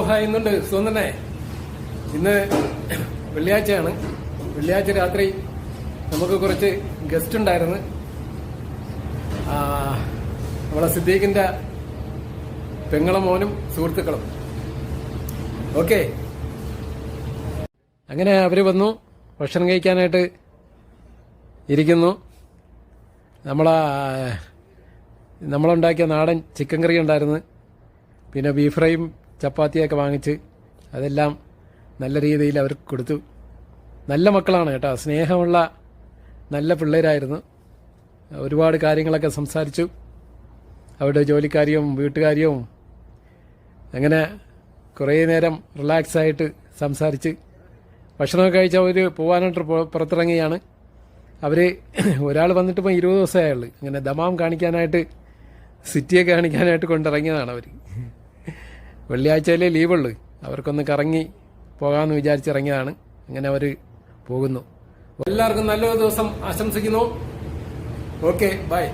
Hi ഇന്നുണ്ട് സുന്ദരനെ. ഇന്ന് വെള്ളിയാഴ്ചയാണ്. വെള്ളിയാഴ്ച രാത്രി നമുക്ക് കുറച്ച് ഗസ്റ്റ് ഉണ്ടായിരുന്നു. നമ്മളെ സിദ്ദീഖിന്റെ പെങ്ങളെ മോനും സുഹൃത്തുക്കളും. ഓക്കെ, അങ്ങനെ അവര് വന്നു, ഭക്ഷണം കഴിക്കാനായിട്ട് ഇരിക്കുന്നു. നമ്മളുണ്ടാക്കിയ നാടൻ ചിക്കൻ കറി ഉണ്ടായിരുന്നു. പിന്നെ ബീഫ് ഫ്രൈയും ചപ്പാത്തിയൊക്കെ വാങ്ങിച്ച് അതെല്ലാം നല്ല രീതിയിൽ അവർക്ക് കൊടുത്തു. നല്ല മക്കളാണ് കേട്ടോ, സ്നേഹമുള്ള നല്ല പിള്ളേരായിരുന്നു. ഒരുപാട് കാര്യങ്ങളൊക്കെ സംസാരിച്ചു, അവരുടെ ജോലിക്കാര്യവും വീട്ടുകാര്യവും. അങ്ങനെ കുറേ നേരം റിലാക്സ് ആയിട്ട് സംസാരിച്ച് ഭക്ഷണമൊക്കെ കഴിച്ച് അവർ പോകാനായിട്ട് പുറത്തിറങ്ങിയാണ്. അവർ ഒരാൾ വന്നിട്ട് ഇപ്പോൾ 20 ദിവസമായുള്ളൂ. അങ്ങനെ ദമാം കാണിക്കാനായിട്ട്, സിറ്റിയൊക്കെ കാണിക്കാനായിട്ട് കൊണ്ടിറങ്ങിയതാണ് അവർ. വെള്ളിയാഴ്ചയിലേ ലീവുള്ളൂ, അവർക്കൊന്ന് കറങ്ങി പോകാമെന്ന് വിചാരിച്ചിറങ്ങിയതാണ്. അങ്ങനെ അവർ പോകുന്നു. എല്ലാവർക്കും നല്ലൊരു ദിവസം ആശംസിക്കുന്നു. Okay, by.